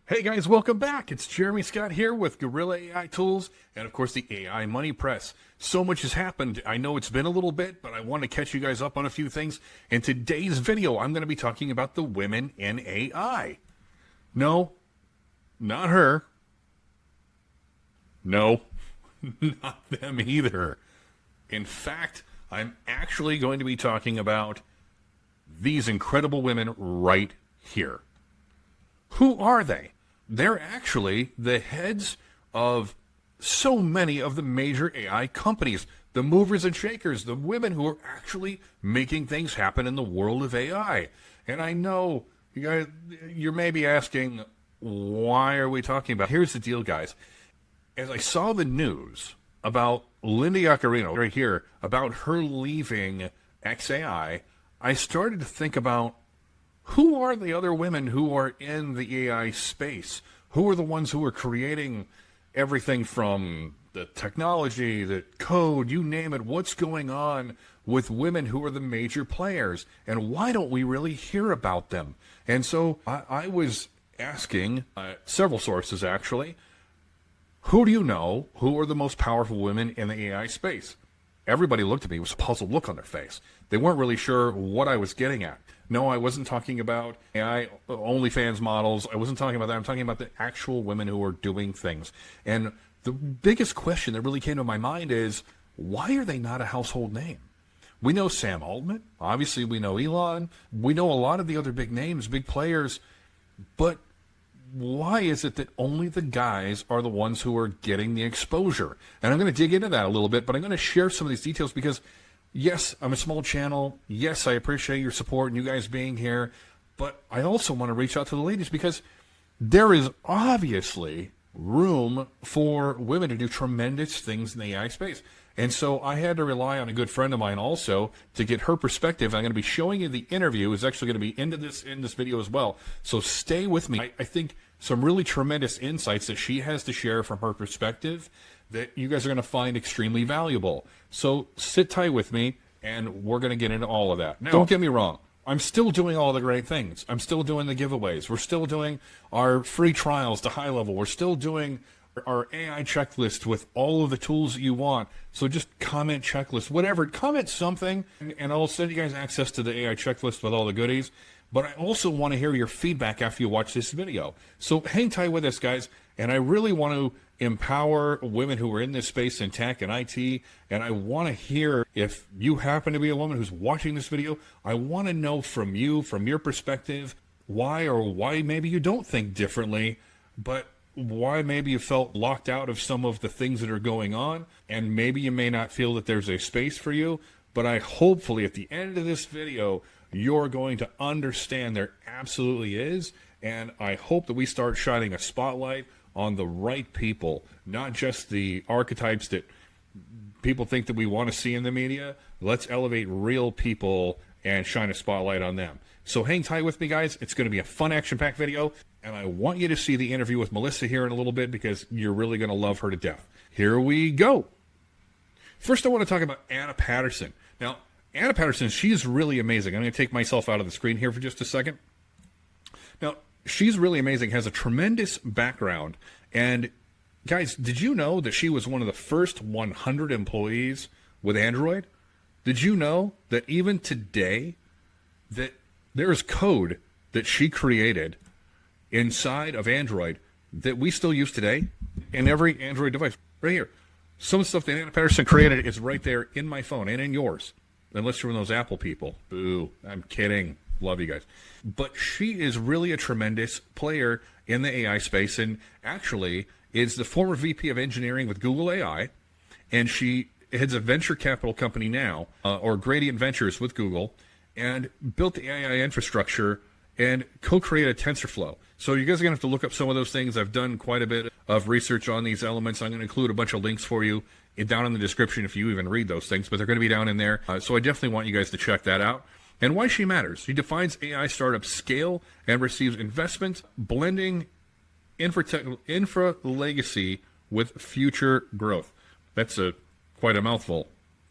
Hey guys, welcome back. It's Jeremy Scott here with Gorilla AI Tools and of course the AI Money Press. So much has happened. I know it's been a little bit, but I want to catch you guys up on a few things. In today's video, I'm going to be talking about the women in AI. No, not her. No, not them either. In fact, I'm actually going to be talking about these incredible women right here. Who are they? They're actually the heads of so many of the major AI companies, the movers and shakers, the women who are actually making things happen in the world of AI. And I know you guys, you're maybe asking, why are we talking about? Here's the deal, guys. As I saw the news about Linda Yaccarino right here, about her leaving XAI, I started to think about who are the other women who are in the AI space? Who are the ones who are creating everything from the technology, the code, you name it? What's going on with women who are the major players? And why don't we really hear about them? And so I was asking several sources, actually, who do you know who are the most powerful women in the AI space? Everybody looked at me with a puzzled look on their face. They weren't really sure what I was getting at. No, I wasn't talking about AI OnlyFans models. I wasn't talking about that. I'm talking about the actual women who are doing things. And the biggest question that really came to my mind is, why are they not a household name? We know Sam Altman. Obviously, we know Elon. We know a lot of the other big names, big players. But why is it that only the guys are the ones who are getting the exposure? And I'm going to dig into that a little bit, but I'm going to share some of these details because, yes, I'm a small channel. Yes, I appreciate your support and you guys being here. But I also want to reach out to the ladies because there is obviously room for women to do tremendous things in the AI space. And so I had to rely on a good friend of mine also to get her perspective. I'm going to be showing you the interview. It's actually going to be in this video as well. So stay with me. I think some really tremendous insights that she has to share from her perspective that you guys are going to find extremely valuable. So sit tight with me, and we're going to get into all of that. Now, don't get me wrong. I'm still doing all the great things. I'm still doing the giveaways. We're still doing our free trials to HighLevel. We're still doing our AI checklist with all of the tools that you want. So just comment checklist, whatever. Comment something, and I'll send you guys access to the AI checklist with all the goodies. But I also want to hear your feedback after you watch this video. So hang tight with us, guys. And I really want to empower women who are in this space in tech and IT. And I want to hear, if you happen to be a woman who's watching this video, I want to know from you, from your perspective, why maybe you don't think differently, but why maybe you felt locked out of some of the things that are going on, and maybe you may not feel that there's a space for you. But I hopefully at the end of this video, you're going to understand there absolutely is, and I hope that we start shining a spotlight on the right people, not just the archetypes that people think that we want to see in the media. Let's elevate real people and shine a spotlight on them. So hang tight with me, guys. It's going to be a fun, action-packed video, and I want you to see the interview with Melissa here in a little bit because you're really going to love her to death. Here we go. First, I want to talk about Anna Patterson. Now, Anna Patterson, she's really amazing. I'm going to take myself out of the screen here for just a second. Now, she's really amazing, has a tremendous background. And, guys, did you know that she was one of the first 100 employees with Android? Did you know that even today that there's code that she created inside of Android that we still use today in every Android device? Right here. Some of the stuff that Anna Patterson created is right there in my phone and in yours. Unless you're one of those Apple people. Boo. I'm kidding. Love you guys. But she is really a tremendous player in the AI space, and actually is the former VP of engineering with Google AI, and she heads a venture capital company now, or Gradient Ventures with Google, and built the AI infrastructure and co-created TensorFlow. So you guys are going to have to look up some of those things. I've done quite a bit of research on these elements. I'm going to include a bunch of links for you down in the description if you even read those things, but they're going to be down in there. So I definitely want you guys to check that out. And why she matters. She defines AI startups scale and receives investment, blending infra legacy with future growth. That's quite a mouthful.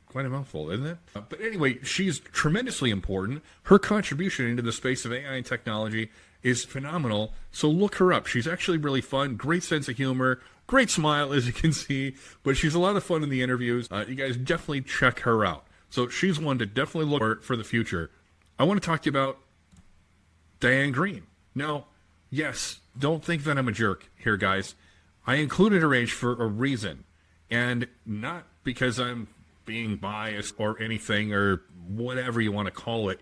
Quite a mouthful, isn't it? But anyway, she's tremendously important. Her contribution into the space of AI and technology is phenomenal. So look her up. She's actually really fun. Great sense of humor. Great smile, as you can see. But she's a lot of fun in the interviews. You guys definitely check her out. So she's one to definitely look for the future. I want to talk to you about Diane Greene. Now, yes, don't think that I'm a jerk here, guys. I included her age for a reason. And not because I'm being biased or anything or whatever you want to call it.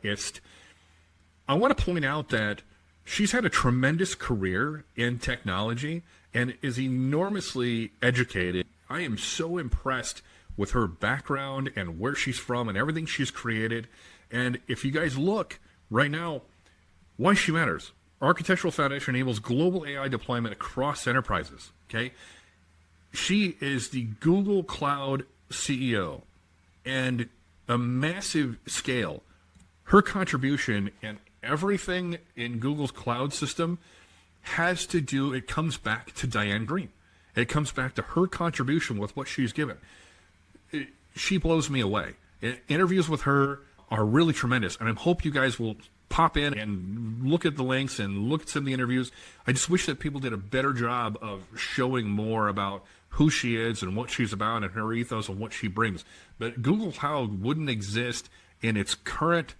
I want to point out that she's had a tremendous career in technology and is enormously educated. I am so impressed with her background and where she's from and everything she's created. And if you guys look right now, why she matters. Architectural Foundation enables global AI deployment across enterprises. Okay, she is the Google Cloud CEO, and a massive scale. Her contribution and everything in Google's cloud system it comes back to Diane Greene. It comes back to her contribution with what she's given. She blows me away. Interviews with her are really tremendous, and I hope you guys will pop in and look at the links and look at some of the interviews. I just wish that people did a better job of showing more about who she is and what she's about and her ethos and what she brings. But Google Cloud wouldn't exist in its current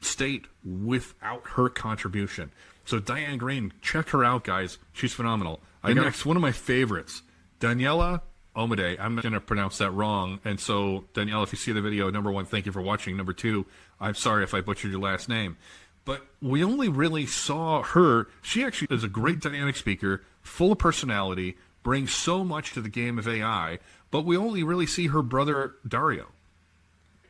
state without her contribution. So Diane Greene, check her out, guys. She's phenomenal. Next, one of my favorites, Daniela Amodei. I'm not going to pronounce that wrong. And so, Daniela, if you see the video, number one, thank you for watching. Number two, I'm sorry if I butchered your last name. But we only really saw her. She actually is a great dynamic speaker, full of personality, brings so much to the game of AI, but we only really see her brother, Dario.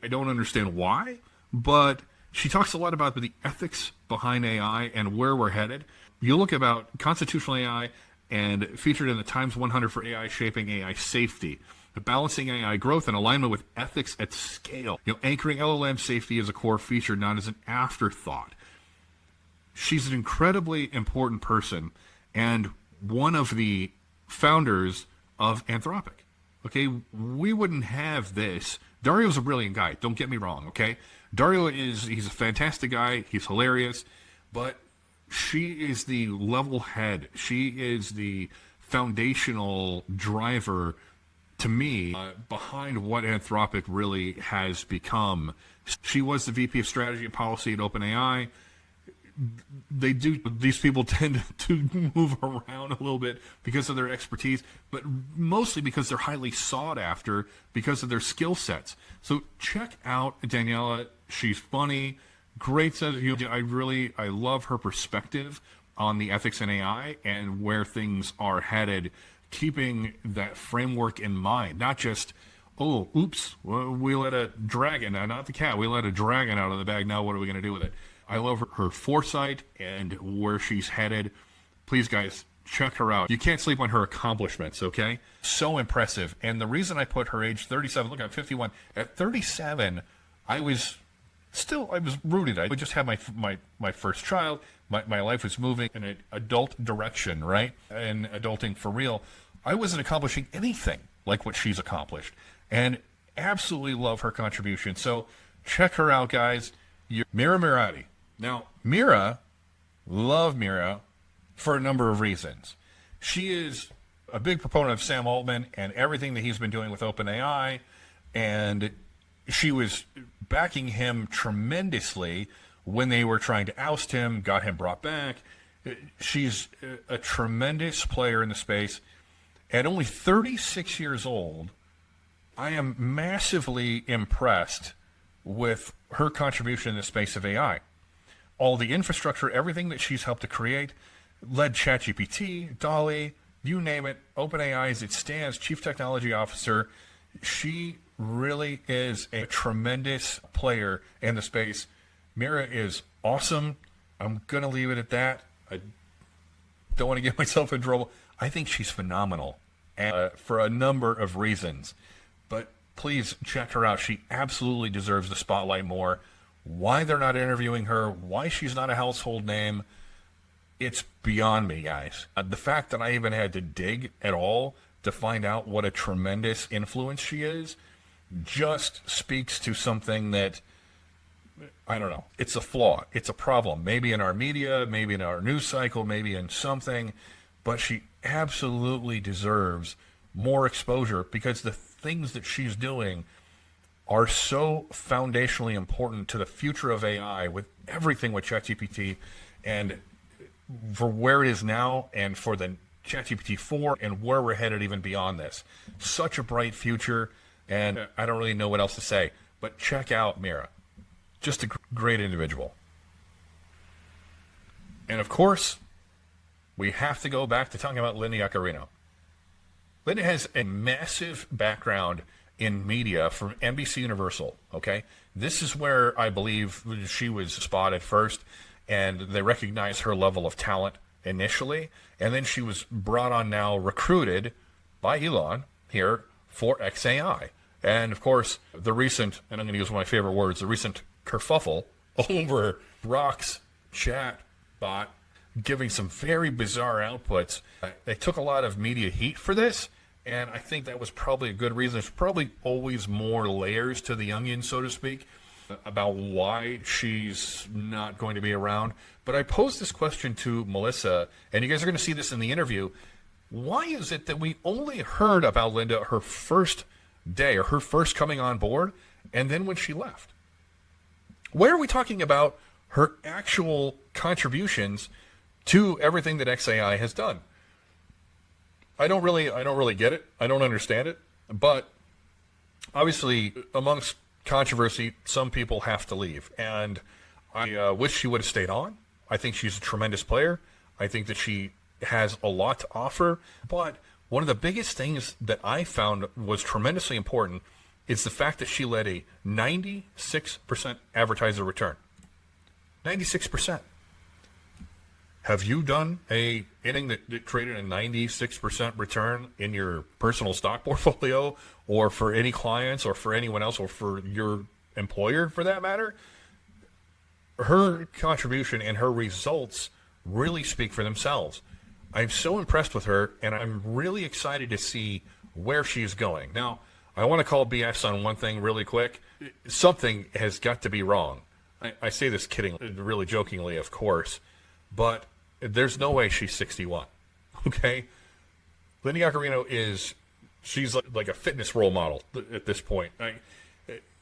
I don't understand why, but she talks a lot about the ethics behind AI and where we're headed. You look about constitutional AI and featured in the Times 100 for AI shaping AI safety, balancing AI growth and alignment with ethics at scale. Anchoring LLM safety as a core feature, not as an afterthought. She's an incredibly important person and one of the founders of Anthropic. Okay, we wouldn't have this. Dario's a brilliant guy, don't get me wrong, okay? He's a fantastic guy, he's hilarious, but she is the level head. She is the foundational driver, to me, behind what Anthropic really has become. She was the VP of Strategy and Policy at OpenAI. These people tend to move around a little bit because of their expertise, but mostly because they're highly sought after because of their skill sets. So check out Daniela. She's funny, great sense of humor. I love her perspective on the ethics in AI and where things are headed, keeping that framework in mind, not just, oh, oops, we let a dragon, not the cat, we let a dragon out of the bag, now what are we going to do with it? I love her foresight and where she's headed. Please, guys, check her out. You can't sleep on her accomplishments, okay? So impressive. And the reason I put her age 37, look, I'm 51. At 37, I was rooted. I just had my first child. My life was moving in an adult direction, right? And adulting for real. I wasn't accomplishing anything like what she's accomplished. And absolutely love her contribution. So check her out, guys. Mira Murati. Now, love Mira for a number of reasons. She is a big proponent of Sam Altman and everything that he's been doing with OpenAI, and she was backing him tremendously when they were trying to oust him, got him brought back. She's a tremendous player in the space. At only 36 years old, I am massively impressed with her contribution in the space of AI. All the infrastructure, everything that she's helped to create, led ChatGPT, DALL-E, you name it, OpenAI as it stands, Chief Technology Officer. She really is a tremendous player in the space. Mira is awesome. I'm going to leave it at that. I don't want to get myself in trouble. I think she's phenomenal for a number of reasons. But please check her out. She absolutely deserves the spotlight more. Why they're not interviewing her, why she's not a household name, it's beyond me, guys. The fact that I even had to dig at all to find out what a tremendous influence she is just speaks to something that I don't know. It's a flaw. It's a problem. Maybe in our media, maybe in our news cycle, maybe in something, but she absolutely deserves more exposure because the things that she's doing are so foundationally important to the future of AI with everything with ChatGPT and for where it is now and for the ChatGPT 4 and where we're headed even beyond this. Such a bright future, and I don't really know what else to say, but check out Mira. Just a great individual. And of course, we have to go back to talking about Linda Yaccarino. Linda has a massive background in media from NBC Universal, okay? This is where I believe she was spotted first, and they recognized her level of talent initially, and then she was brought on now, recruited by Elon here for XAI. And of course, the recent, and I'm going to use one of my favorite words, the recent kerfuffle over Grok's chat bot giving some very bizarre outputs. They took a lot of media heat for this, and I think that was probably a good reason. There's probably always more layers to the onion, so to speak, about why she's not going to be around. But I posed this question to Melissa, and you guys are going to see this in the interview. Why is it that we only heard about Linda her first day or her first coming on board, and then when she left? Where are we talking about her actual contributions to everything that XAI has done? I don't really get it. I don't understand it. But obviously, amongst controversy, some people have to leave, and I wish she would have stayed on. I think she's a tremendous player. I think that she has a lot to offer. But one of the biggest things that I found was tremendously important is the fact that she led a 96% advertiser return. 96%. Have you done anything that created a 96% return in your personal stock portfolio, or for any clients, or for anyone else, or for your employer for that matter? Her contribution and her results really speak for themselves. I'm so impressed with her, and I'm really excited to see where she's going. Now, I want to call BS on one thing really quick. Something has got to be wrong. I say this kidding, really jokingly, of course, but there's no way she's 61, okay? Linda Yaccarino she's like a fitness role model at this point.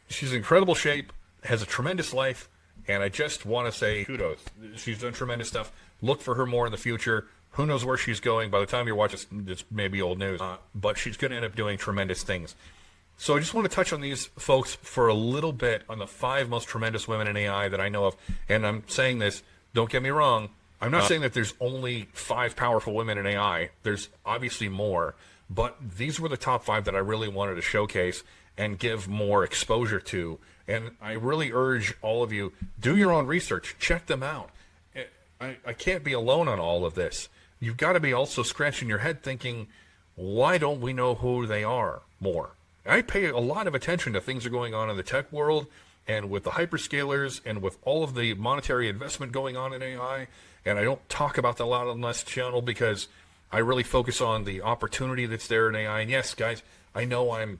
She's in incredible shape, has a tremendous life, and I just want to say kudos. She's done tremendous stuff. Look for her more in the future. Who knows where she's going? By the time you watch this, it's maybe old news, but she's going to end up doing tremendous things. So I just want to touch on these folks for a little bit on the 5 most tremendous women in AI that I know of. And I'm saying this, don't get me wrong, I'm not saying that there's only 5 powerful women in AI. There's obviously more, but these were the top 5 that I really wanted to showcase and give more exposure to. And I really urge all of you, do your own research, check them out. I can't be alone on all of this. You've got to be also scratching your head thinking, why don't we know who they are more? I pay a lot of attention to things that are going on in the tech world and with the hyperscalers and with all of the monetary investment going on in AI. And I don't talk about that a lot on this channel because I really focus on the opportunity that's there in AI. And yes, guys, I know I'm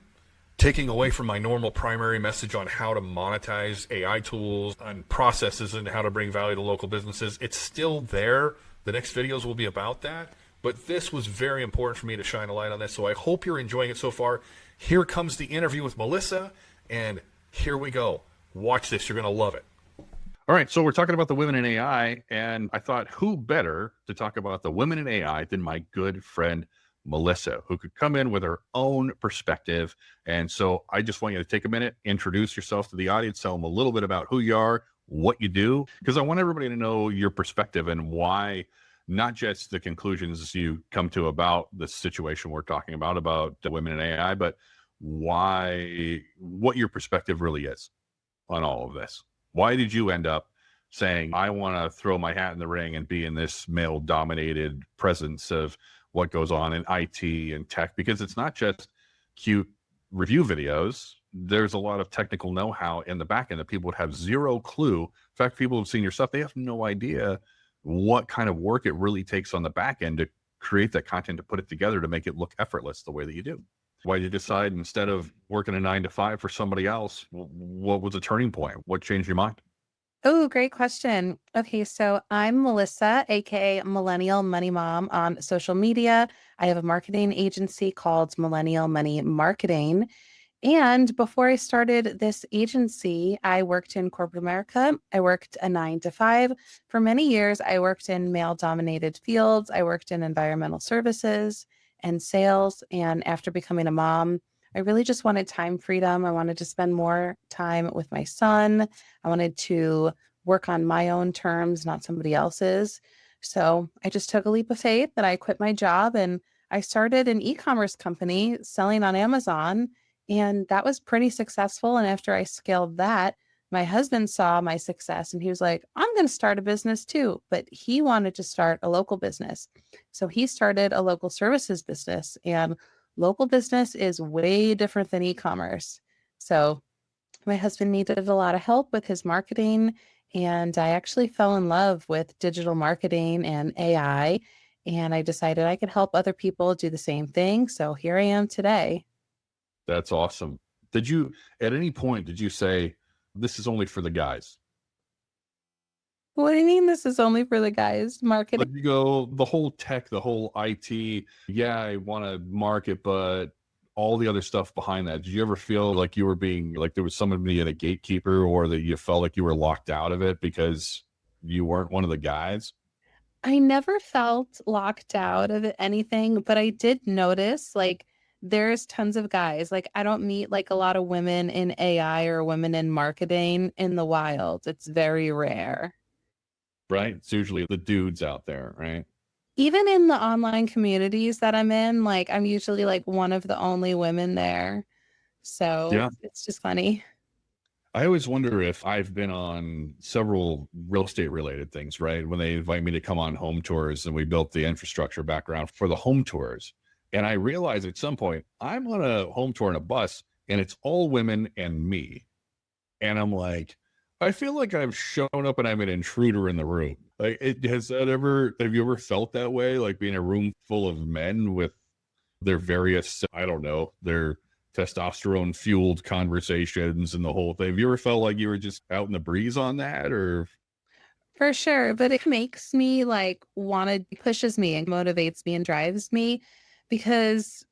taking away from my normal primary message on how to monetize AI tools and processes and how to bring value to local businesses. It's still there. The next videos will be about that. But this was very important for me to shine a light on this. So I hope you're enjoying it so far. Here comes the interview with Melissa, and here we go. Watch this. You're going to love it. All right, so we're talking about the women in AI, and I thought who better to talk about the women in AI than my good friend Melissa, who could come in with her own perspective. And so I just want you to take a minute, introduce yourself to the audience, tell them a little bit about who you are, what you do, because I want everybody to know your perspective and why, not just the conclusions you come to about the situation we're talking about the women in AI, but why, what your perspective really is on all of this. Why did you end up saying, I want to throw my hat in the ring and be in this male-dominated presence of what goes on in IT and tech? Because it's not just cute review videos. There's a lot of technical know-how in the back end that people would have zero clue. In fact, people who've seen your stuff, they have no idea what kind of work it really takes on the back end to create that content, to put it together, to make it look effortless the way that you do. Why did you decide instead of working a 9 to 5 for somebody else? What was the turning point? What changed your mind? Oh, great question. Okay, so I'm Melissa, aka Millennial Money Mom on social media. I have a marketing agency called Millennial Money Marketing. And before I started this agency, I worked in corporate America. I worked a 9 to 5. For many years, I worked in male dominated fields. I worked in environmental services and sales. And after becoming a mom, I really just wanted time freedom. I wanted to spend more time with my son. I wanted to work on my own terms, not somebody else's. So I just took a leap of faith that I quit my job and I started an e commerce company selling on Amazon. And that was pretty successful. And after I scaled that, my husband saw my success and he was like, I'm going to start a business too. But he wanted to start a local business. So he started a local services business. And local business is way different than e commerce. So my husband needed a lot of help with his marketing. And I actually fell in love with digital marketing and AI. And I decided I could help other people do the same thing. So here I am today. That's awesome. Did you, at any point, did you say, this is only for the guys? What do you mean this is only for the guys? Marketing? Like you go, the whole tech, the whole IT, yeah, I want to market, but all the other stuff behind that. Did you ever feel like you were being, like there was somebody at a gatekeeper or that you felt like you were locked out of it because you weren't one of the guys? I never felt locked out of anything, but I did notice like there's tons of guys. Like I don't meet like a lot of women in AI or women in marketing in the wild. It's very rare. Right? It's usually the dudes out there, right? Even in the online communities that I'm in, like I'm usually like one of the only women there. So Yeah. it's just funny. I always wonder if I've been on several real estate related things, right? When they invite me to come on home tours and we built the infrastructure background for the home tours. And I realized at some point I'm on a home tour in a bus and it's all women and me. And I'm like, I feel like I've shown up and I'm an intruder in the room. Like, have you ever felt that way? Like being in a room full of men with their various, I don't know, their testosterone fueled conversations and the whole thing. Have you ever felt like you were just out in the breeze on that? Or For sure, but it makes me like want to pushes me and motivates me and drives me because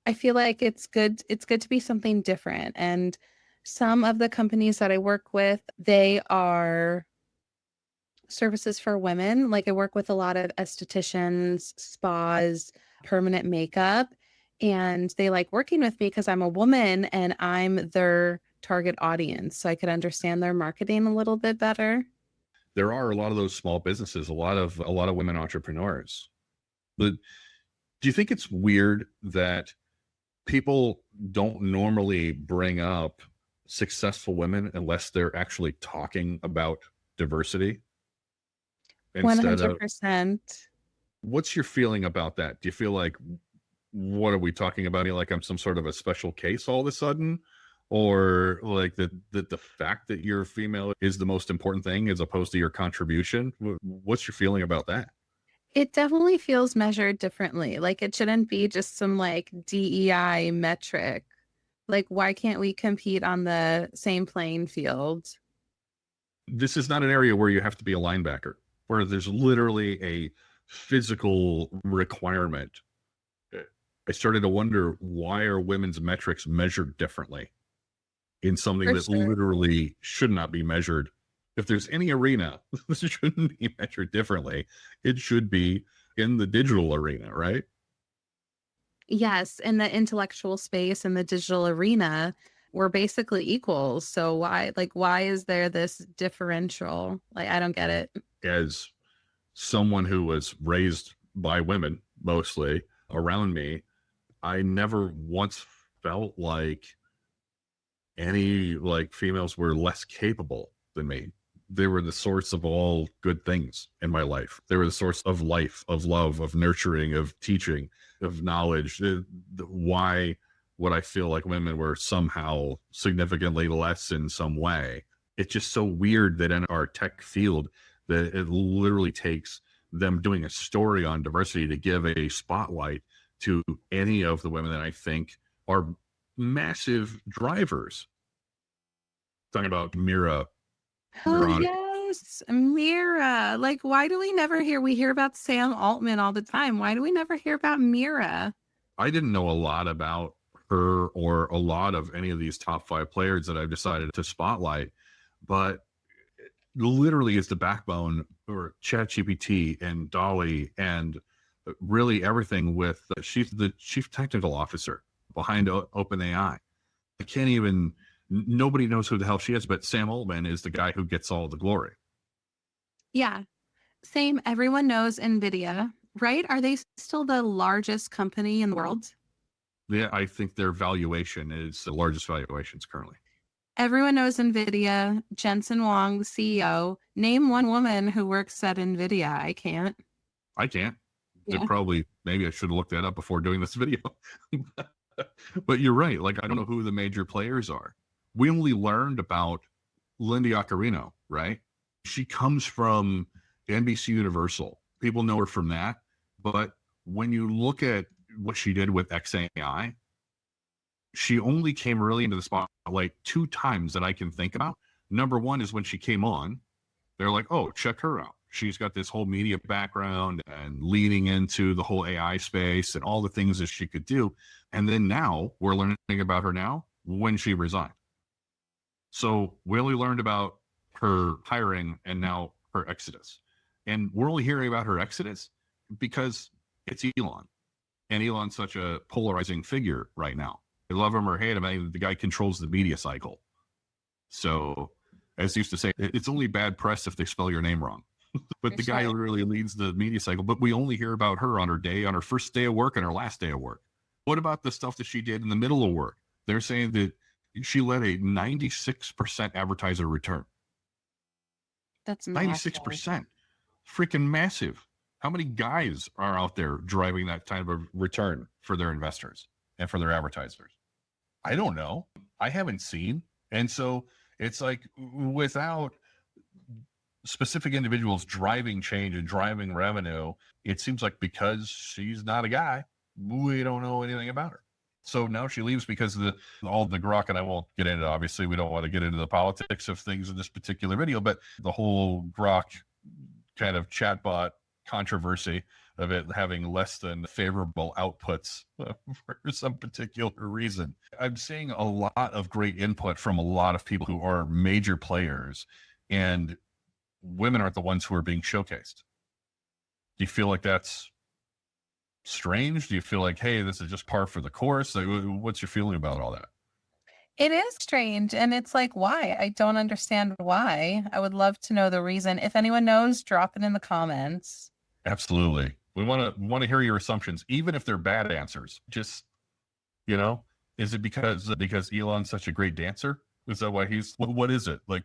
I feel like it's good to be something different. And some of the companies that I work with, they are services for women. Like I work with a lot of estheticians, spas, permanent makeup, and they like working with me because I'm a woman and I'm their target audience. So I could understand their marketing a little bit better. there are a lot of those small businesses, a lot of women entrepreneurs. But do you think it's weird that people don't normally bring up successful women unless they're actually talking about diversity instead of 100%. what's your feeling about that? Do you feel like what are we talking about here? Like I'm some sort of a special case all of a sudden? Or like that the fact that you're female is the most important thing as opposed to your contribution? What's your feeling about that? It definitely feels measured differently. Like it shouldn't be just some like DEI metric. Like, why can't we compete on the same playing field? This is not an area where you have to be a linebacker, where there's literally a physical requirement. I started to wonder, why are women's metrics measured differently in something For that sure. literally should not be measured? If there's any arena, this shouldn't be measured differently. It should be in the digital arena, right? Yes, in the intellectual space and the digital arena, we're basically equals. So why is there this differential? Like, I don't get it. As someone who was raised by women mostly around me, I never once felt like any like females were less capable than me. They were the source of all good things in my life. They were the source of life, of love, of nurturing, of teaching, of knowledge. Why would I feel like women were somehow significantly less in some way? It's just so weird that in our tech field that it literally takes them doing a story on diversity to give a spotlight to any of the women that I think are massive drivers. Talking about Mira Oh, Murati. yes. Mira. Like, why do we never hear? We hear about Sam Altman all the time. Why do we never hear about Mira? I didn't know a lot about her or a lot of any of these top 5 players that I've decided to spotlight, but literally is the backbone for ChatGPT and Dolly and really everything with she's the chief technical officer behind OpenAI. I can't even, nobody knows who the hell she is, but Sam Altman is the guy who gets all the glory. Yeah. Same. Everyone knows NVIDIA, right? Are they still the largest company in the world? Yeah, I think their valuation is the largest valuations currently. Everyone knows NVIDIA. Jensen Huang, the CEO. Name one woman who works at NVIDIA. I can't. I can't. Yeah. Probably, maybe I should have looked that up before doing this video. But you're right. Like, I don't know who the major players are. We only learned about Linda Yaccarino, right? She comes from NBC Universal. People know her from that. But when you look at what she did with XAI, she only came really into the spotlight 2 times that I can think about. Number one is when she came on. They're like, oh, check her out. She's got this whole media background and leading into the whole AI space and all the things that she could do. And then now we're learning about her now when she resigned. So we only learned about her hiring and now her exodus. And we're only hearing about her exodus because it's Elon. And Elon's such a polarizing figure right now. I love him or hate him. I mean, the guy controls the media cycle. So, as used to say, it's only bad press if they spell your name wrong. But the guy really leads the media cycle. But we only hear about her on her first day of work and her last day of work. What about the stuff that she did in the middle of work? They're saying that she led a 96% advertiser return. That's 96%. Freaking massive. How many guys are out there driving that type of return for their investors and for their advertisers? I don't know. I haven't seen. And so it's like, without specific individuals driving change and driving revenue, it seems like because she's not a guy, we don't know anything about her. So now she leaves because of all the grok, and I won't get into it. Obviously, we don't want to get into the politics of things in this particular video, but the whole grok kind of chatbot controversy of it having less than favorable outputs for some particular reason. I'm seeing a lot of great input from a lot of people who are major players, and women aren't the ones who are being showcased. Do you feel like that's strange? Do you feel like, hey, this is just par for the course? Like, what's your feeling about all that? It is strange. And it's like, why? I don't understand why. I would love to know the reason. If anyone knows, drop it in the comments. Absolutely. We want to hear your assumptions, even if they're bad answers. Just, is it because Elon's such a great dancer? Is that why what is it? Like,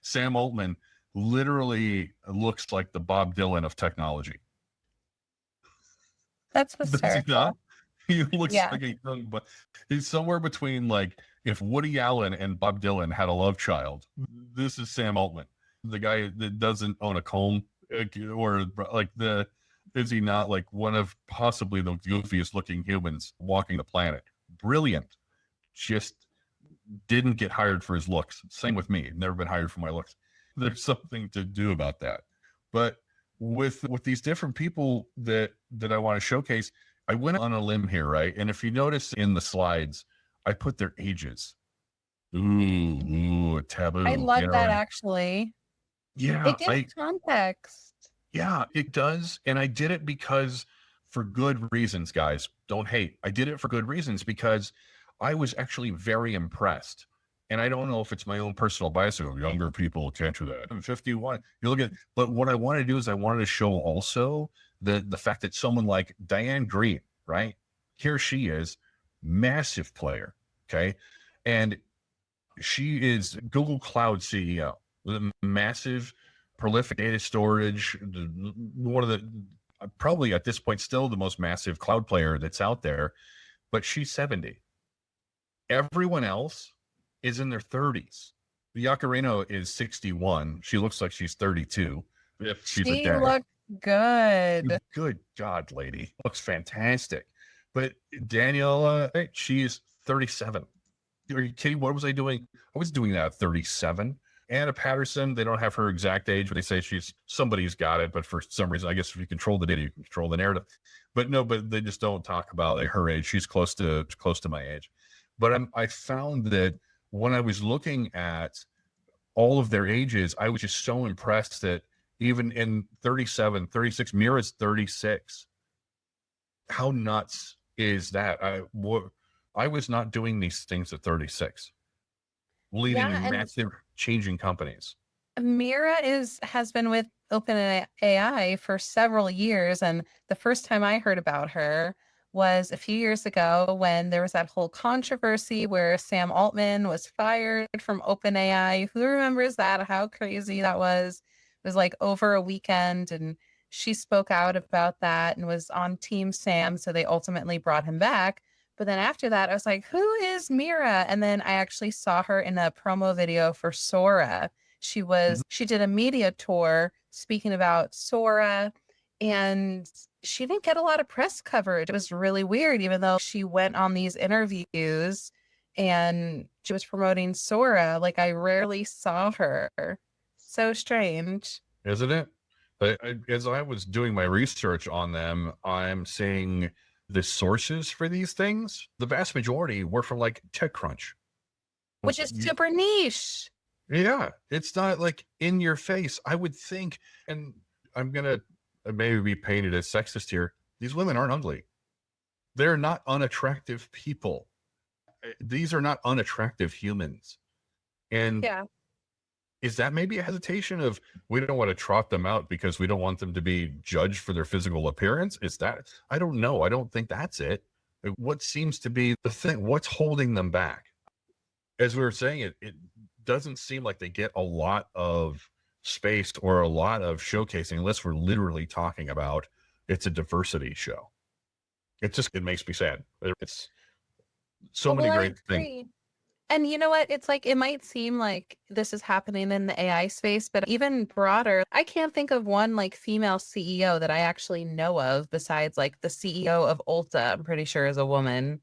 Sam Altman literally looks like the Bob Dylan of technology. That's Does he hysterical. not? He looks Yeah. like a young, but he's somewhere between, like, if Woody Allen and Bob Dylan had a love child, this is Sam Altman, the guy that doesn't own a comb, or like is he not like one of possibly the goofiest looking humans walking the planet? Brilliant. Just didn't get hired for his looks. Same with me. Never been hired for my looks. There's something to do about that. But with these different people that I want to showcase, I went on a limb here, right? And if you notice in the slides, I put their ages. Ooh, taboo. I love that actually. Yeah, It gives context. Yeah, it does. And I did it because, for good reasons, guys. Don't hate. I did it for good reasons because I was actually very impressed. And I don't know if it's my own personal bias. Younger people can't do that. I'm 51. You look at, but what I wanted to do is I wanted to show also the fact that someone like Diane Greene, right? Here she is, massive player. Okay. And she is Google Cloud CEO with a massive, prolific data storage, one of the probably at this point still the most massive cloud player that's out there, but she's 70. Everyone else is in their 30s. The Yaccarino is 61. She looks like she's 32. If she's a dad. Looks good. Good God, lady. Looks fantastic. But Daniela, she's 37. Are you kidding? What was I doing? I was doing that at 37. Anna Patterson, they don't have her exact age, but they say somebody's got it. But for some reason, I guess if you control the data, you can control the narrative. But no, but they just don't talk about like her age. She's close to my age. But I found that when I was looking at all of their ages, I was just so impressed that even in 37, 36, Mira's 36. How nuts is that? I was not doing these things at 36, leading Yeah, and massive changing companies. Mira has been with OpenAI for several years, and the first time I heard about her was a few years ago when there was that whole controversy where Sam Altman was fired from OpenAI. Who remembers that? How crazy that was. It was like over a weekend, and she spoke out about that and was on Team Sam, so they ultimately brought him back. But then after that, I was like, who is Mira? And then I actually saw her in a promo video for Sora. She did a media tour speaking about Sora, and she didn't get a lot of press coverage. It was really weird, even though she went on these interviews and she was promoting Sora. Like I rarely saw her. So strange. Isn't it? As I was doing my research on them, I'm seeing the sources for these things. The vast majority were from like TechCrunch, Which is super niche. Yeah, it's not like in your face. I would think, and I'm gonna maybe be painted as sexist here. These women aren't ugly. They're not unattractive people. These are not unattractive humans. And Yeah. is that maybe a hesitation of we don't want to trot them out because we don't want them to be judged for their physical appearance? Is that, I don't know. I don't think that's it. What seems to be the thing? What's holding them back? As we were saying, it doesn't seem like they get a lot of space or a lot of showcasing unless we're literally talking about it's a diversity show. It makes me sad. It's so many Well, I great things. agree. And you know what? It's like it might seem like this is happening in the AI space, but even broader, I can't think of one like female CEO that I actually know of besides like the CEO of Ulta, I'm pretty sure is a woman.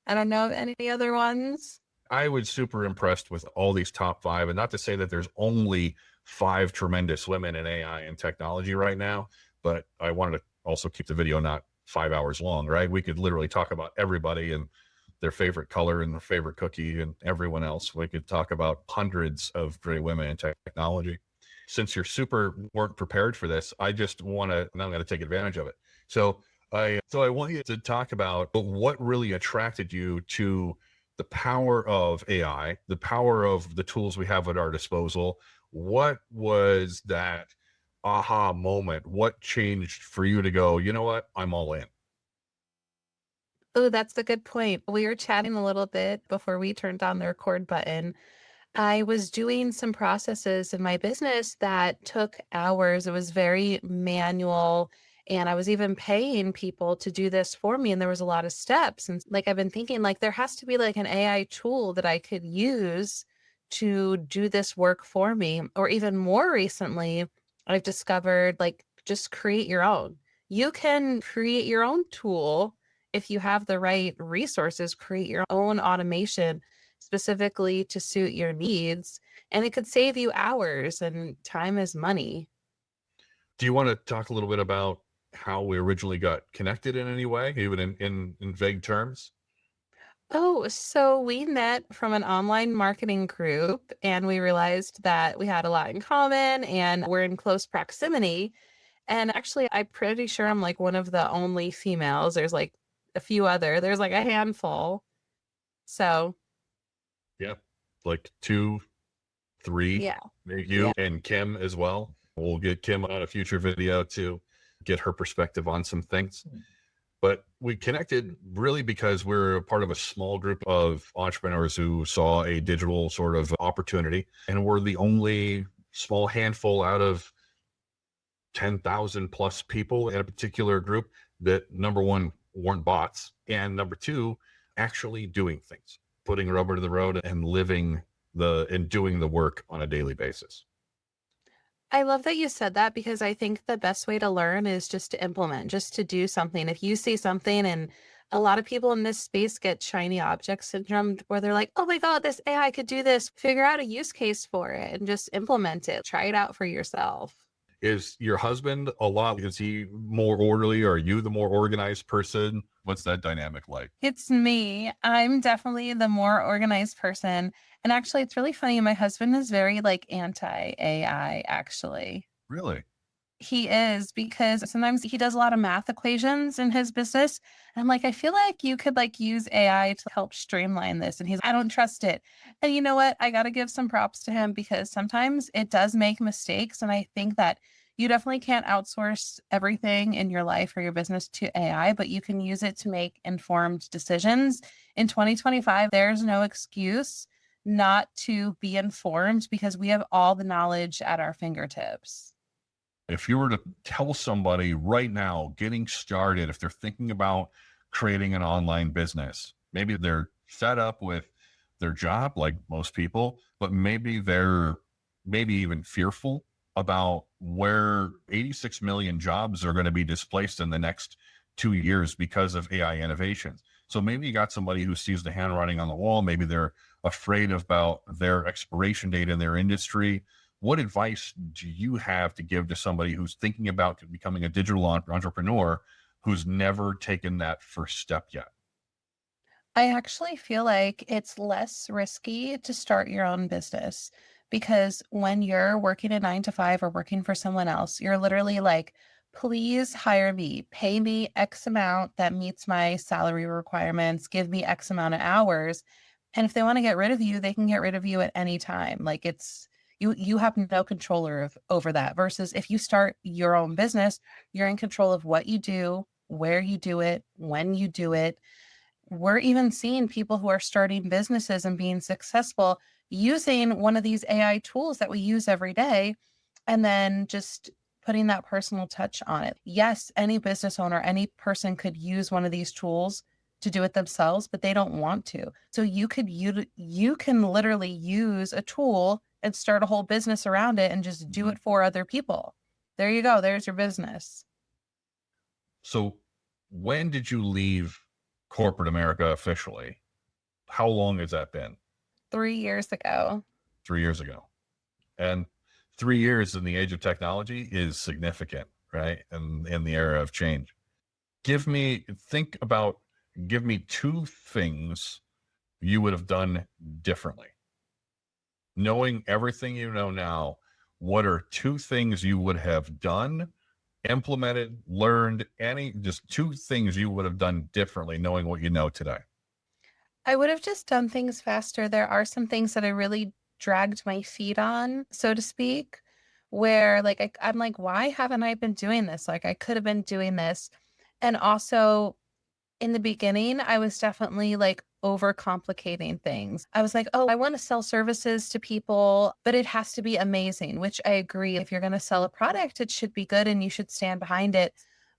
I don't know of any other ones. I was super impressed with all these top 5, and not to say that there's only 5 tremendous women in AI and technology right now, but I wanted to also keep the video not 5 hours long, right? We could literally talk about everybody and their favorite color and their favorite cookie and everyone else. We could talk about hundreds of great women in technology. Since you're weren't prepared for this, I just want to, and I'm going to take advantage of it. So I want you to talk about what really attracted you to the power of AI, the power of the tools we have at our disposal. What was that aha moment? What changed for you to go, you know what, I'm all in? Oh, that's a good point. We were chatting a little bit before we turned on the record button. I was doing some processes in my business that took hours. It was very manual. And I was even paying people to do this for me. And there was a lot of steps. And like I've been thinking, like there has to be like an AI tool that I could use to do this work for me. Or even more recently, I've discovered like just create your own. You can create your own tool if you have the right resources, create your own automation specifically to suit your needs, and it could save you hours, and time is money. Do you want to talk a little bit about how we originally got connected in any way, even in vague terms? Oh, so we met from an online marketing group and we realized that we had a lot in common and we're in close proximity. And actually, I'm pretty sure I'm like one of the only females. There's like there's like a handful. So, Yeah, like 2, 3, yeah. maybe Yeah. you and Kim as well. We'll get Kim on a future video to get her perspective on some things. But we connected really because we're a part of a small group of entrepreneurs who saw a digital sort of opportunity, and we're the only small handful out of 10,000 plus people in a particular group that, number one, weren't bots, and number two, actually doing things, putting rubber to the road and living and doing the work on a daily basis. I love that you said that because I think the best way to learn is just to implement, just to do something. If you see something and A lot of people in this space get shiny object syndrome where they're like, oh my God, this AI could do this. Figure out a use case for it and just implement it. Try it out for yourself. Is your husband is he more orderly, or are you the more organized person? What's that dynamic like? It's me. I'm definitely the more organized person. And actually, it's really funny. My husband is very like anti AI, actually. Really? He is, because sometimes he does a lot of math equations in his business. And I'm like, I feel like you could like use AI to help streamline this. And he's, I don't trust it. And you know what? I got to give some props to him because sometimes it does make mistakes. And I think that you definitely can't outsource everything in your life or your business to AI, but you can use it to make informed decisions. In 2025, there's no excuse not to be informed because we have all the knowledge at our fingertips. If you were to tell somebody right now, getting started, if they're thinking about creating an online business, maybe they're set up with their job like most people, but maybe they're even fearful about where 86 million jobs are going to be displaced in the next 2 years because of AI innovations. So maybe you got somebody who sees the handwriting on the wall. Maybe they're afraid about their expiration date in their industry. What advice do you have to give to somebody who's thinking about becoming a digital entrepreneur who's never taken that first step yet? I actually feel like it's less risky to start your own business because when you're working a 9 to 5 or working for someone else, you're literally like, please hire me, pay me X amount that meets my salary requirements, give me X amount of hours. And if they want to get rid of you, they can get rid of you at any time. Like it's you have no control over that. Versus if you start your own business, you're in control of what you do, where you do it, when you do it. We're even seeing people who are starting businesses and being successful using one of these AI tools that we use every day and then just putting that personal touch on it. Yes, any business owner, any person could use one of these tools to do it themselves, but they don't want to. So you can literally use a tool and start a whole business around it and just do it for other people. There you go. There's your business. So when did you leave corporate America officially? How long has that been? 3 years ago. 3 years ago. And 3 years in the age of technology is significant, right? And in the era of change. Give me two things you would have done differently. Knowing everything you know now, what are two things you would have done, implemented, learned, just two things you would have done differently knowing what you know today? I would have just done things faster. There are some things that I really dragged my feet on, so to speak, where like I'm like, why haven't I been doing this? Like I could have been doing this. And also in the beginning, I was definitely like overcomplicating things. I was like, oh, I want to sell services to people, but it has to be amazing, which I agree. If you're going to sell a product, it should be good and you should stand behind it.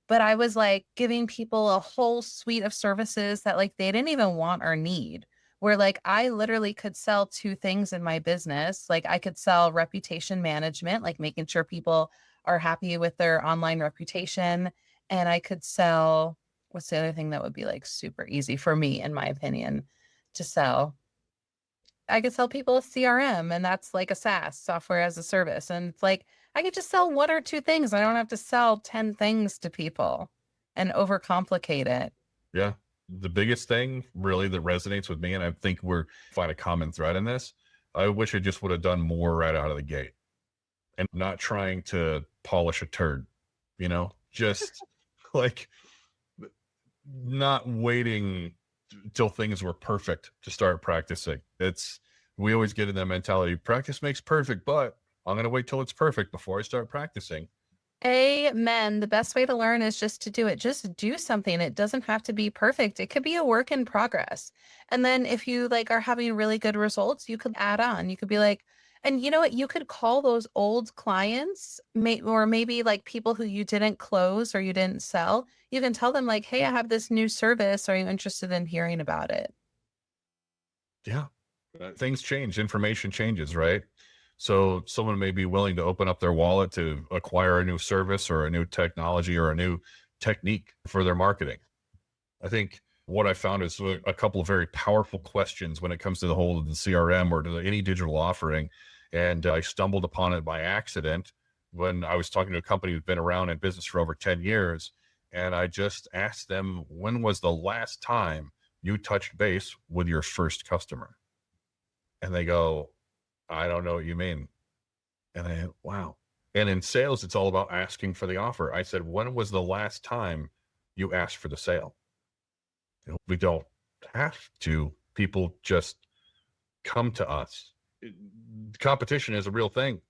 But I was like giving people a whole suite of services that like they didn't even want or need. Where like I literally could sell two things in my business. Like I could sell reputation management, like making sure people are happy with their online reputation. And I could sell, what's the other thing that would be like super easy for me, in my opinion, to sell? I could sell people a CRM, and that's like a SaaS, software as a service. And it's like I could just sell one or two things. I don't have to sell 10 things to people and overcomplicate it. Yeah. The biggest thing really that resonates with me, and I think we're find a common thread in this, I wish I just would have done more right out of the gate and not trying to polish a turd, just like not waiting till things were perfect to start practicing. We always get in that mentality, practice makes perfect, but I'm going to wait till it's perfect before I start practicing. Amen. The best way to learn is just to do it. Just do something. It doesn't have to be perfect. It could be a work in progress. And then if you like are having really good results, you could add on. You could be like, and you know what? You could call those old clients, or maybe like people who you didn't close or you didn't sell. You can tell them like, hey, I have this new service. Are you interested in hearing about it? Yeah. Things change, information changes, right? So someone may be willing to open up their wallet to acquire a new service or a new technology or a new technique for their marketing. I think what I found is a couple of very powerful questions when it comes to the whole of the CRM or to any digital offering. And I stumbled upon it by accident when I was talking to a company who's been around in business for over 10 years. And I just asked them, when was the last time you touched base with your first customer? And they go, I don't know what you mean. And I, wow. And in sales, it's all about asking for the offer. I said, when was the last time you asked for the sale? We don't have to. People just come to us. Competition is a real thing.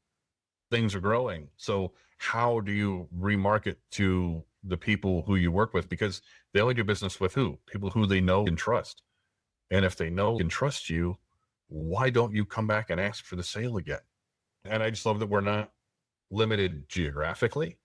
Things are growing. So how do you remarket to the people who you work with? Because they only do business with who? People who they know and trust. And if they know and trust you, why don't you come back and ask for the sale again? And I just love that we're not limited geographically.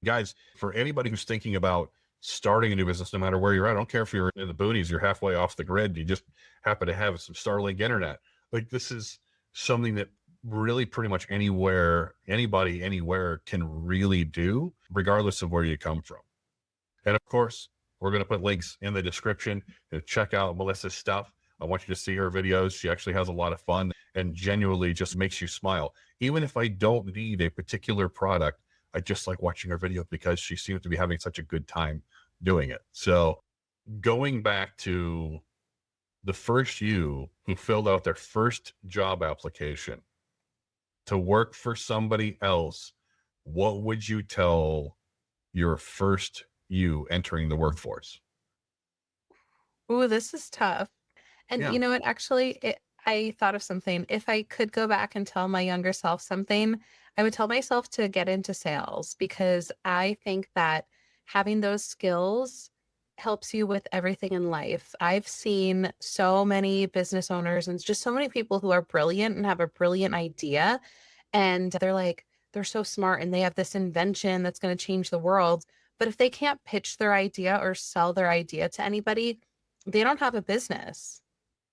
Guys, for anybody who's thinking about starting a new business, no matter where you're at, I don't care if you're in the boonies, you're halfway off the grid, you just happen to have some Starlink internet. Like, this is something that really pretty much anywhere, anybody, anywhere can really do, regardless of where you come from. And of course, we're going to put links in the description to check out Melissa's stuff. I want you to see her videos. She actually has a lot of fun and genuinely just makes you smile. Even if I don't need a particular product, I just like watching her video because she seems to be having such a good time doing it. So going back to the first you who filled out their first job application to work for somebody else, what would you tell your first you entering the workforce? Ooh, this is tough. And Yeah. you know what? Actually, I thought of something. If I could go back and tell my younger self something, I would tell myself to get into sales because I think that having those skills helps you with everything in life. I've seen so many business owners and just so many people who are brilliant and have a brilliant idea. And they're so smart and they have this invention that's going to change the world. But if they can't pitch their idea or sell their idea to anybody, they don't have a business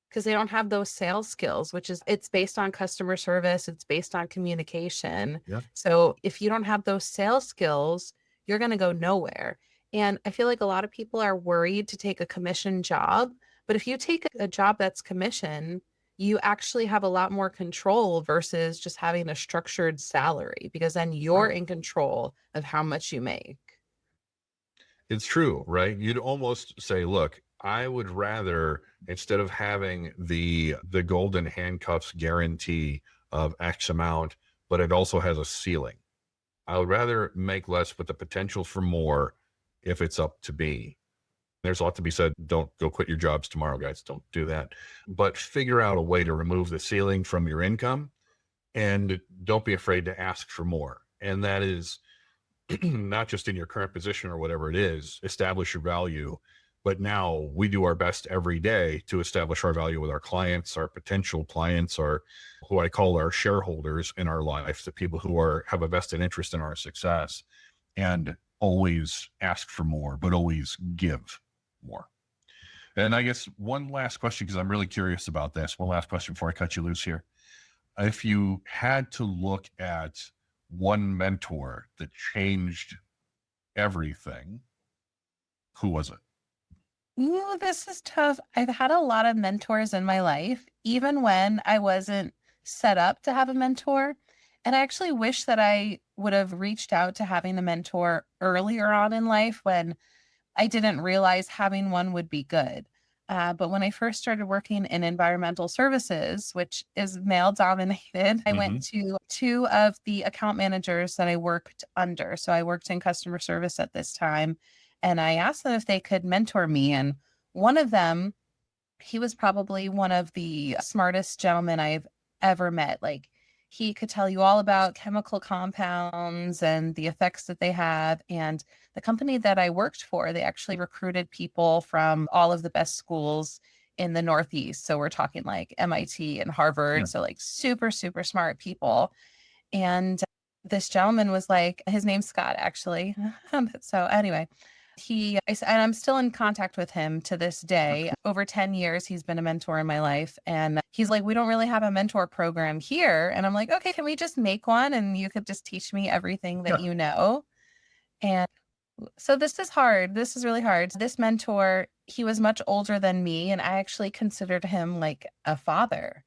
because they don't have those sales skills, which is it's based on customer service, it's based on communication. Yeah. So if you don't have those sales skills, you're going to go nowhere. And I feel like a lot of people are worried to take a commission job, but if you take a job that's commission, you actually have a lot more control versus just having a structured salary because then you're Right. in control of how much you make. It's true, right? You'd almost say, look, I would rather, instead of having the golden handcuffs guarantee of X amount, but it also has a ceiling. I would rather make less with the potential for more if it's up to me. There's a lot to be said. Don't go quit your jobs tomorrow, guys. Don't do that. But figure out a way to remove the ceiling from your income and don't be afraid to ask for more. And that is not just in your current position or whatever it is, establish your value. But now we do our best every day to establish our value with our clients, our potential clients, our who I call our shareholders in our life, the people who have a vested interest in our success, and always ask for more, but always give more. And I guess one last question, because I'm really curious about this. One last question before I cut you loose here. If you had to look at one mentor that changed everything, who was it? Ooh, this is tough. I've had a lot of mentors in my life, even when I wasn't set up to have a mentor. And I actually wish that I would have reached out to having a mentor earlier on in life when I didn't realize having one would be good. But when I first started working in environmental services, which is male dominated, I Mm-hmm. went to two of the account managers that I worked under. So I worked in customer service at this time, and I asked them if they could mentor me. And one of them, he was probably one of the smartest gentlemen I've ever met. Like, he could tell you all about chemical compounds and the effects that they have. And the company that I worked for, they actually recruited people from all of the best schools in the Northeast. So we're talking like MIT and Harvard. Yeah. So like super, super smart people. And this gentleman was like, his name's Scott, actually. So anyway, and I'm still in contact with him to this day. Over 10 years, he's been a mentor in my life. And he's like, we don't really have a mentor program here. And I'm like, okay, can we just make one? And you could just teach me everything that Yeah. you know. And So this is hard. This is really hard. This mentor, he was much older than me, and I actually considered him like a father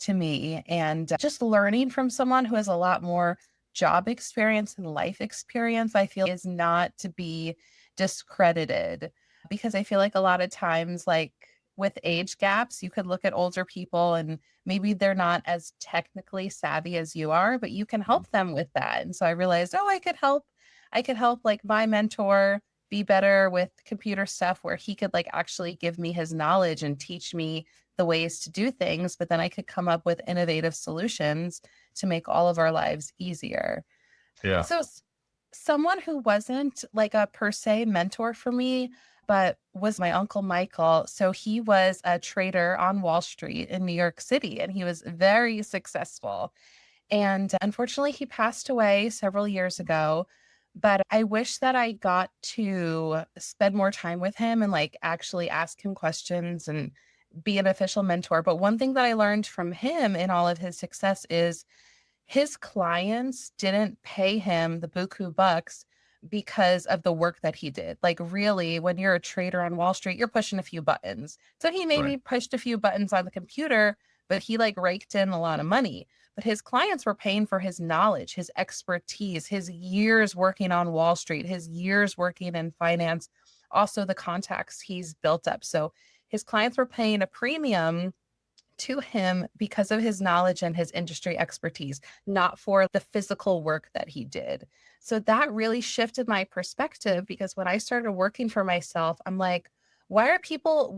to me. And just learning from someone who has a lot more job experience and life experience, I feel is not to be discredited because I feel like a lot of times, like with age gaps, you could look at older people and maybe they're not as technically savvy as you are, but you can help them with that. And so I realized, oh, I could help like my mentor be better with computer stuff where he could like actually give me his knowledge and teach me the ways to do things, but then I could come up with innovative solutions to make all of our lives easier. Yeah. So someone who wasn't like a per se mentor for me, but was my uncle Michael. So he was a trader on Wall Street in New York City and he was very successful. And unfortunately, he passed away several years ago. But I wish that I got to spend more time with him and like actually ask him questions and be an official mentor. But one thing that I learned from him in all of his success is his clients didn't pay him the buku bucks because of the work that he did. Like, really, when you're a trader on Wall Street, you're pushing a few buttons. So he Right. maybe pushed a few buttons on the computer, but he like raked in a lot of money. But his clients were paying for his knowledge, his expertise, his years working on Wall Street, his years working in finance, also the contacts he's built up. So his clients were paying a premium to him because of his knowledge and his industry expertise, not for the physical work that he did. So that really shifted my perspective because when I started working for myself, I'm like, why do people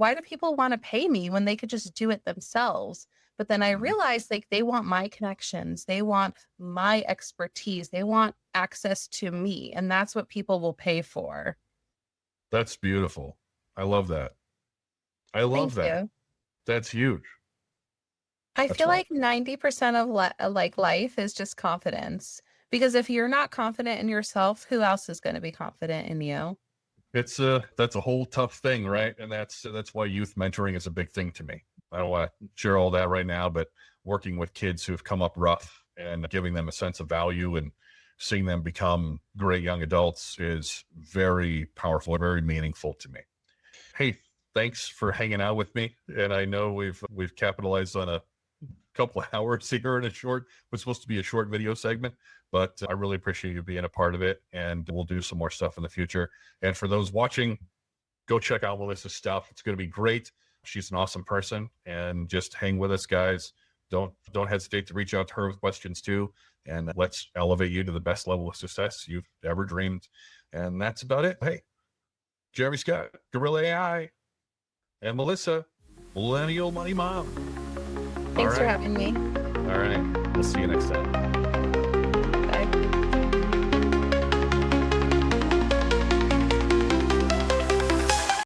want to pay me when they could just do it themselves? But then I Mhm. realized like they want my connections, they want my expertise, they want access to me. And that's what people will pay for. That's beautiful. I love that. I love Thank that. you. That's huge. I That's feel why. like 90% of like life is just confidence. Because if you're not confident in yourself, who else is going to be confident in you? It's that's a whole tough thing, right? And that's why youth mentoring is a big thing to me. I don't want to share all that right now, but working with kids who've come up rough and giving them a sense of value and seeing them become great young adults is very powerful, very meaningful to me. Hey, thanks for hanging out with me. And I know we've capitalized on a couple of hours here in a short, was supposed to be a short video segment, but I really appreciate you being a part of it. And we'll do some more stuff in the future. And for those watching, go check out Melissa's stuff. It's going to be great. She's an awesome person, and just hang with us, guys. Don't hesitate to reach out to her with questions too, and let's elevate you to the best level of success you've ever dreamed. And that's about it. Hey, Jeremy Scott, Gorilla AI, and Melissa, Millennial Money Mom. All Thanks for right. having me. All right. We'll see you next time.